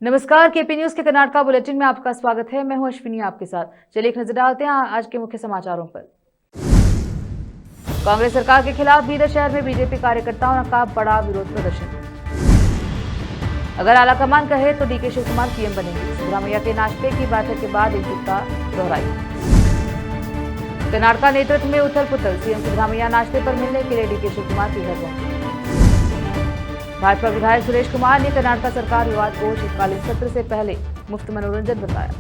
नमस्कार, KP news के Karnataka bulletin में आपका स्वागत है। मैं हूं अश्विनी आपके साथ। चलिए एक नजर डालते हैं आज के मुख्य समाचारों पर। कांग्रेस सरकार के खिलाफ बीदर शहर में बीजेपी कार्यकर्ताओं का बड़ा विरोध प्रदर्शन। अगर आलाकमान कहे तो डीके शिव कुमार पीएम बनेंगे। सिद्धरामैया के नाश्ते की बैठक के बाद एकजुटता दोहराई। कर्नाटका नेतृत्व में उथल पुथल, सीएम सिद्धरामैया नाश्ते पर मिलने के लिए डीके शिव कुमार के घर पहुंचे। भाजपा विधायक सुरेश कुमार ने कर्नाटका सरकार विवाद को शीतकालीन सत्र से पहले मुफ्त मनोरंजन बताया।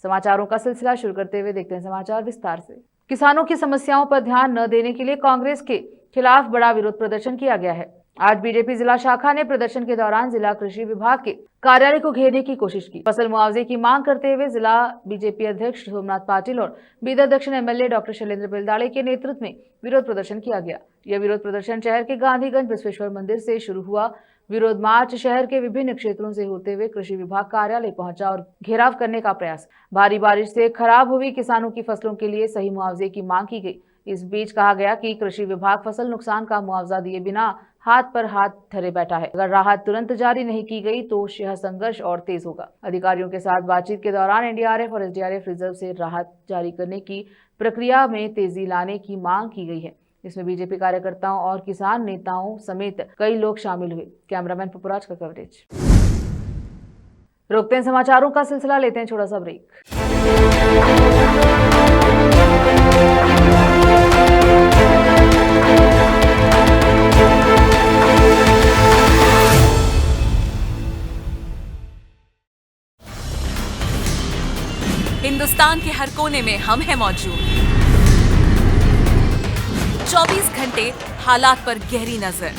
समाचारों का सिलसिला शुरू करते हुए देखते हैं समाचार विस्तार से। किसानों की समस्याओं पर ध्यान न देने के लिए कांग्रेस के खिलाफ बड़ा विरोध प्रदर्शन किया गया है। आज बीजेपी जिला शाखा ने प्रदर्शन के दौरान जिला कृषि विभाग के कार्यालय को घेरने की कोशिश की। फसल मुआवजे की मांग करते हुए जिला बीजेपी अध्यक्ष सोमनाथ पाटिल और बीदर दक्षिण एमएलए डॉक्टर शैलेंद्र बेलदाड़े के नेतृत्व में विरोध प्रदर्शन किया गया। यह विरोध प्रदर्शन शहर के गांधीगंज बसवेश्वर मंदिर से शुरू हुआ। विरोध मार्च शहर के विभिन्न क्षेत्रों से होते हुए कृषि विभाग कार्यालय पहुंचा और घेराव करने का प्रयास। भारी बारिश से खराब हुई किसानों की फसलों के लिए सही मुआवजे की मांग की गई। इस बीच कहा गया कि कृषि विभाग फसल नुकसान का मुआवजा दिए बिना हाथ पर हाथ धरे बैठा है। अगर राहत तुरंत जारी नहीं की गई तो यह संघर्ष और तेज होगा। अधिकारियों के साथ बातचीत के दौरान एनडीआरएफ और एसडीआरएफ रिजर्व से राहत जारी करने की प्रक्रिया में तेजी लाने की मांग की गई है। इसमें बीजेपी कार्यकर्ताओं और किसान नेताओं समेत कई लोग शामिल हुए। कैमरामैन पपुराज का कवरेज। रोकते हैं समाचारों का सिलसिला, लेते हैं छोटा सा ब्रेक। हिंदुस्तान के हर कोने में हम हैं मौजूद। 24 घंटे हालात पर गहरी नजर,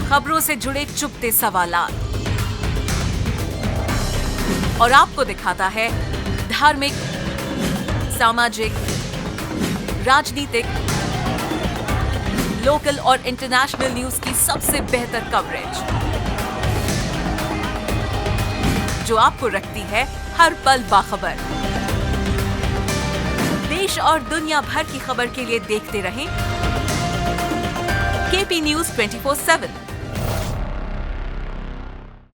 खबरों से जुड़े चुपते सवालात और आपको दिखाता है धार्मिक, सामाजिक, राजनीतिक, लोकल और इंटरनेशनल न्यूज की सबसे बेहतर कवरेज जो आपको रखती है हर पल बाखबर। देश और दुनिया भर की खबर के लिए देखते रहें KP news 24/7।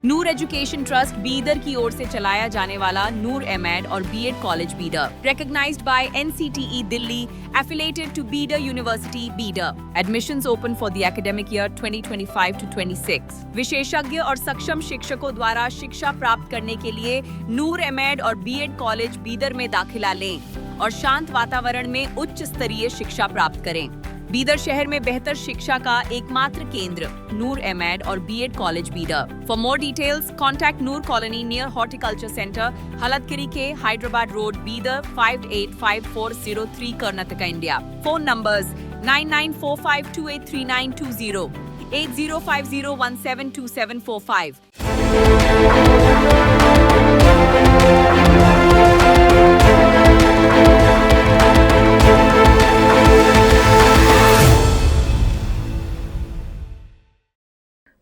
Noor education trust Bidar की ओर से चलाया जाने वाला नूर एमएड और BEd college Bidar, recognized by NCTE Delhi, affiliated to Bidar University, Bidar. Admissions open for the academic year 2025 to 26. विशेषज्ञ और सक्षम शिक्षकों द्वारा शिक्षा प्राप्त करने के लिए नूर एमएड और बीएड कॉलेज बीदर में दाखिला लें और शांत वातावरण में उच्च स्तरीय शिक्षा प्राप्त करें। बीदर शहर में बेहतर शिक्षा का एकमात्र केंद्र नूर एमएड और BEd college Bidar. For more details contact Noor colony near horticulture centre, हलतगिरी के Hyderabad road, Bidar 585403 Karnataka, India. Phone numbers 9945283920, 8050172745।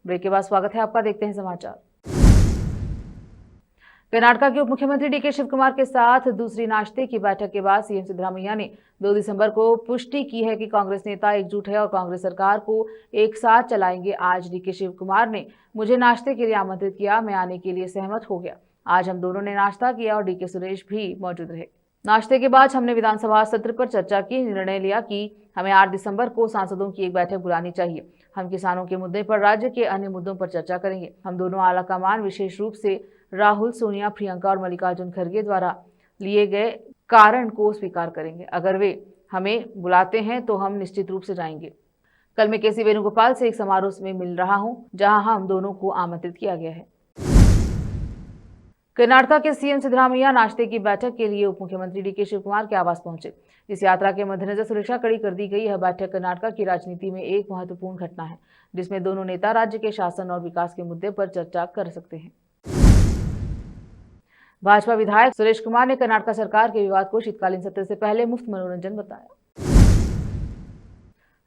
Break के बाद स्वागत है आपका। देखते हैं समाचार। कर्नाटका के उप मुख्यमंत्री डीके शिव कुमार के साथ दूसरी नाश्ते की बैठक के बाद सीएम सिद्धरामैया ने 2 दिसंबर को पुष्टि की है कि कांग्रेस नेता एकजुट है और कांग्रेस सरकार को एक साथ चलाएंगे। आज डीके शिव कुमार ने मुझे नाश्ते के लिए आमंत्रित किया, मैं आने के लिए सहमत हो गया। आज हम दोनों ने नाश्ता किया और डीके सुरेश भी मौजूद रहे। नाश्ते के बाद हमने विधानसभा सत्र पर चर्चा की, निर्णय लिया कि हमें 8 दिसंबर को सांसदों की एक बैठक बुलानी चाहिए। हम किसानों के मुद्दे पर राज्य के अन्य मुद्दों पर चर्चा करेंगे। हम दोनों आलाकमान विशेष रूप से राहुल, सोनिया, प्रियंका और मल्लिकार्जुन खड़गे द्वारा लिए गए कारण को स्वीकार करेंगे। अगर वे हमें बुलाते हैं तो हम निश्चित रूप से जाएंगे। कल मैं केसी वेणुगोपाल से एक समारोह में मिल रहा हूं जहां हम दोनों को आमंत्रित किया गया है। कर्नाटका के सीएम सिद्धरामैया नाश्ते की बैठक के लिए उप मुख्यमंत्री डीके शिव कुमार के आवास पहुंचे। इस यात्रा के मद्देनजर सुरक्षा कड़ी कर दी गई। यह बैठक कर्नाटका की राजनीति में एक महत्वपूर्ण घटना है जिसमें दोनों नेता राज्य के शासन और विकास के मुद्दे पर चर्चा कर सकते हैं। भाजपा विधायक सुरेश कुमार ने कर्नाटका सरकार के विवाद को शीतकालीन सत्र से पहले मुफ्त मनोरंजन बताया।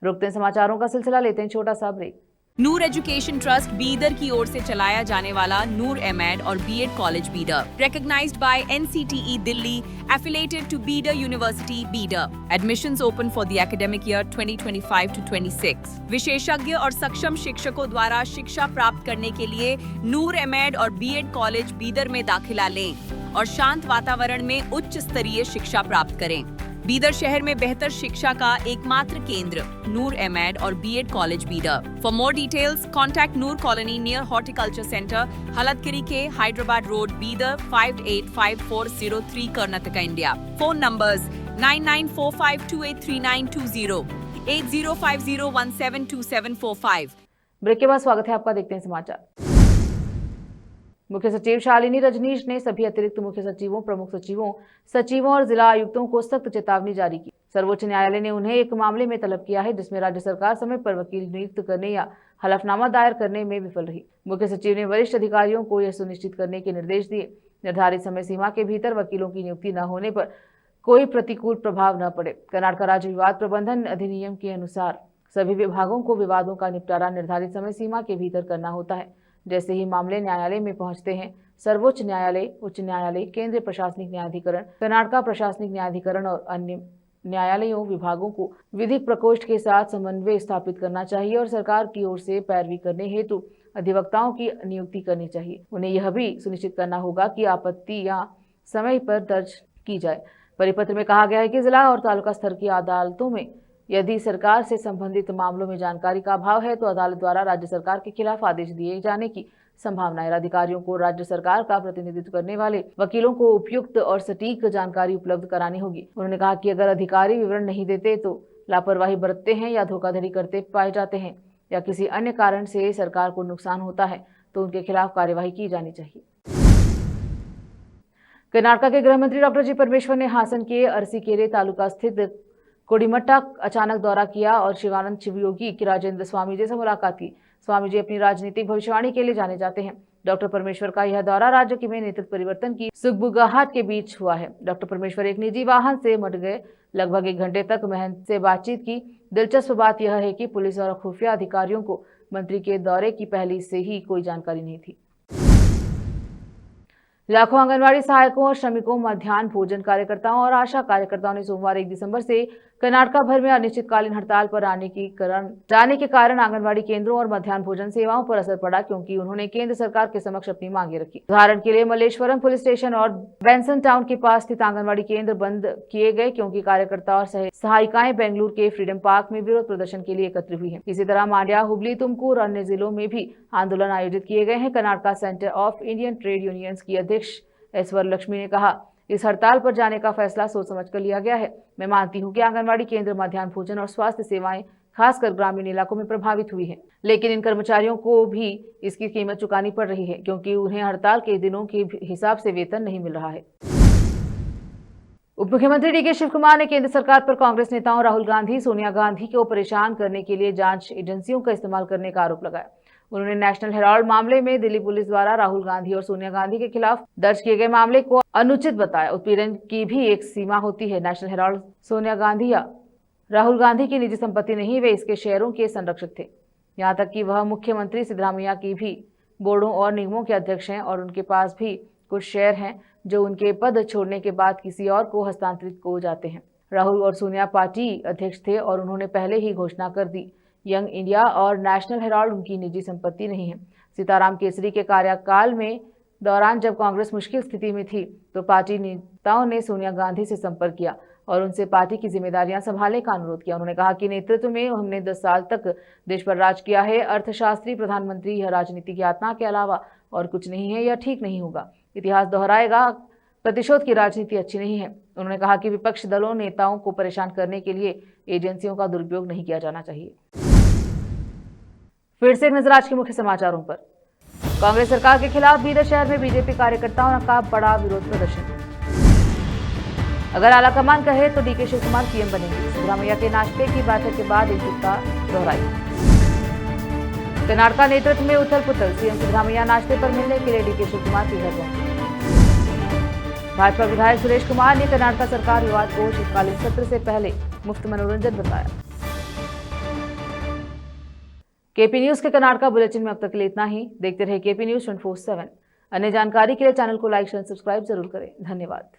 रुकते हैं समाचारों का सिलसिला, लेते हैं छोटा सा break. Noor education trust Bidar की ओर से चलाया जाने वाला नूर एमएड और BEd college Bidar, recognized by NCTE Delhi, affiliated to Bidar University, Bidar. Admissions open for the academic year 2025 to 26. विशेषज्ञ और सक्षम शिक्षकों द्वारा शिक्षा प्राप्त करने के लिए नूर एमएड और बीएड कॉलेज बीदर में दाखिला लें और शांत वातावरण में उच्च स्तरीय शिक्षा प्राप्त करें। बीदर शहर में बेहतर शिक्षा का एकमात्र केंद्र नूर एमएड और BEd college Bidar. For more details contact Noor colony near horticulture centre, हलतगिरी के Hyderabad road, Bidar 585403 Karnataka, India. Phone numbers 9945283920, 8050172745। Break के बाद स्वागत है आपका, देखते हैं समाचार। मुख्य सचिव शालिनी रजनीश ने सभी अतिरिक्त मुख्य सचिवों, प्रमुख सचिवों और जिला आयुक्तों को सख्त चेतावनी जारी की। सर्वोच्च न्यायालय ने उन्हें एक मामले में तलब किया है जिसमें राज्य सरकार समय पर वकील नियुक्त करने या हलफनामा दायर करने में विफल रही। मुख्य सचिव ने वरिष्ठ अधिकारियों को यह सुनिश्चित करने के निर्देश दिए निर्धारित समय सीमा के भीतर वकीलों की नियुक्ति न होने पर कोई प्रतिकूल प्रभाव न पड़े। कर्नाटक राज्य विवाद प्रबंधन अधिनियम के अनुसार सभी विभागों को विवादों का निपटारा निर्धारित समय सीमा के भीतर करना होता है। जैसे ही मामले न्यायालय में पहुंचते हैं, सर्वोच्च न्यायालय, उच्च न्यायालय, केंद्रीय प्रशासनिक न्यायाधिकरण, कर्नाटक प्रशासनिक न्यायाधिकरण और अन्य न्यायालयों विभागों को विधिक प्रकोष्ठ के साथ समन्वय स्थापित करना चाहिए और सरकार की ओर से पैरवी करने हेतु अधिवक्ताओं की नियुक्ति करनी चाहिए। उन्हें यह भी सुनिश्चित करना होगा कि आपत्तियां समय पर दर्ज की जाए। परिपत्र में कहा गया है कि जिला और तालुका स्तर की अदालतों में यदि सरकार से संबंधित मामलों में जानकारी का अभाव है तो अदालत द्वारा राज्य सरकार के खिलाफ आदेश दिए जाने की संभावना है। अधिकारियों को राज्य सरकार का प्रतिनिधित्व करने वाले वकीलों को उपयुक्त और सटीक जानकारी उपलब्ध करानी होगी। उन्होंने कहा कि अगर अधिकारी विवरण नहीं देते तो लापरवाही बरतते हैं या धोखाधड़ी करते पाए जाते हैं या किसी अन्य कारण से सरकार को नुकसान होता है तो उनके खिलाफ कार्यवाही की जानी चाहिए। कर्नाटक के गृह मंत्री डॉक्टर जी परमेश्वर ने हासन के अरसीकेरे तालुका स्थित कोडिमट्टा अचानक दौरा किया और शिवानंद शिवयोगी की राजेंद्र स्वामी जी से मुलाकात की। स्वामी जी अपनी राजनीतिक भविष्यवाणी के लिए जाने जाते हैं। डॉक्टर परमेश्वर का यह दौरा राज्य में नेतृत्व परिवर्तन की सुगबुगाहट के बीच हुआ है। डॉक्टर परमेश्वर एक निजी वाहन से मट गए। लगभग 1 घंटे तक महंत से बातचीत की। दिलचस्प बात यह है कि पुलिस और खुफिया अधिकारियों को मंत्री के दौरे की पहले से ही कोई जानकारी नहीं थी। लाखों आंगनवाड़ी सहायकों और श्रमिकों, मध्याह्न भोजन कार्यकर्ताओं और आशा कार्यकर्ताओं ने सोमवार 1 दिसंबर से कर्नाटक भर में अनिश्चितकालीन हड़ताल पर जाने के कारण आंगनवाड़ी केंद्रों और मध्याह्न भोजन सेवाओं पर असर पड़ा, क्योंकि उन्होंने केंद्र सरकार के समक्ष अपनी मांगे रखी। उदाहरण के लिए मल्लेश्वरम पुलिस स्टेशन और बेंसन टाउन के पास स्थित आंगनवाड़ी केंद्र बंद किए गए, क्योंकि कार्यकर्ता और सहायिकाएं बेंगलुरु के फ्रीडम पार्क में विरोध प्रदर्शन के लिए एकत्र हुई है। इसी तरह मांड्या, हुबली, तुमकुर और अन्य जिलों में भी आंदोलन आयोजित किए गए हैं। Karnataka centre of Indian trade unions की अध्यक्ष एस वरलक्ष्मी ने कहा, इस हड़ताल पर जाने का फैसला सोच समझ कर लिया गया है। मैं मानती हूं कि आंगनवाड़ी केंद्र, मध्याह्न भोजन और स्वास्थ्य सेवाएं खासकर ग्रामीण इलाकों में प्रभावित हुई हैं, लेकिन इन कर्मचारियों को भी इसकी कीमत चुकानी पड़ रही है, क्योंकि उन्हें हड़ताल के दिनों के हिसाब से वेतन नहीं मिल रहा है। उप मुख्यमंत्री डीके शिव कुमार ने केंद्र सरकार पर कांग्रेस नेताओं राहुल गांधी, सोनिया गांधी को परेशान करने के लिए जांच एजेंसियों का इस्तेमाल करने का आरोप लगाया। उन्होंने नेशनल हेराल्ड मामले में दिल्ली पुलिस द्वारा राहुल गांधी और सोनिया गांधी के खिलाफ दर्ज किए गए मामले को अनुचित बताया। उत्पीड़न की भी एक सीमा होती है। नेशनल हेराल्ड सोनिया गांधी या राहुल गांधी की निजी संपत्ति नहीं, वे इसके शेयरों के संरक्षक थे। यहाँ तक कि वह मुख्यमंत्री सिद्धरामैया की भी बोर्डों और निगमों के अध्यक्ष हैं और उनके पास भी कुछ शेयर हैं जो उनके पद छोड़ने के बाद किसी और को हस्तांतरित हो जाते हैं। राहुल और सोनिया पार्टी अध्यक्ष थे और उन्होंने पहले ही घोषणा कर दी, यंग इंडिया और नेशनल हेराल्ड उनकी निजी संपत्ति नहीं है। सीताराम केसरी के कार्यकाल में दौरान जब कांग्रेस मुश्किल स्थिति में थी तो पार्टी नेताओं ने सोनिया गांधी से संपर्क किया और उनसे पार्टी की जिम्मेदारियां संभालने का अनुरोध किया। उन्होंने कहा कि नेतृत्व में हमने 10 साल तक देश पर राज किया है। अर्थशास्त्री, प्रधानमंत्री, यह राजनीति की यातना के अलावा और कुछ नहीं है। यह ठीक नहीं होगा। इतिहास दोहराएगा। प्रतिशोध की राजनीति अच्छी नहीं है। उन्होंने कहा कि विपक्ष दलों नेताओं को परेशान करने के लिए एजेंसियों का दुरुपयोग नहीं किया जाना चाहिए। फिर से एक नजर आज के मुख्य समाचारों पर। कांग्रेस सरकार के खिलाफ बीदर शहर में बीजेपी कार्यकर्ताओं का बड़ा विरोध प्रदर्शन। अगर आलाकमान कहे तो डीके शिव कुमार सीएम बनेंगे। सिद्धरामैया के नाश्ते की बैठक के बाद एकजुटता दोहराई। कर्नाटक नेतृत्व में उथल पुथल। सीएम सिद्धरामैया नाश्ते पर मिलने के लिए डीके शिव कुमार के घर पहुंचे। भाजपा विधायक सुरेश कुमार ने कर्नाटक सरकार विवाद को शीतकालीन सत्र से पहले मुफ्त मनोरंजन बताया। केपी न्यूज के कर्नाटका बुलेटिन में अब तक के लिए इतना ही। देखते रहे केपी न्यूज 24/7। अन्य जानकारी के लिए चैनल को लाइक शेयर सब्सक्राइब जरूर करें। धन्यवाद।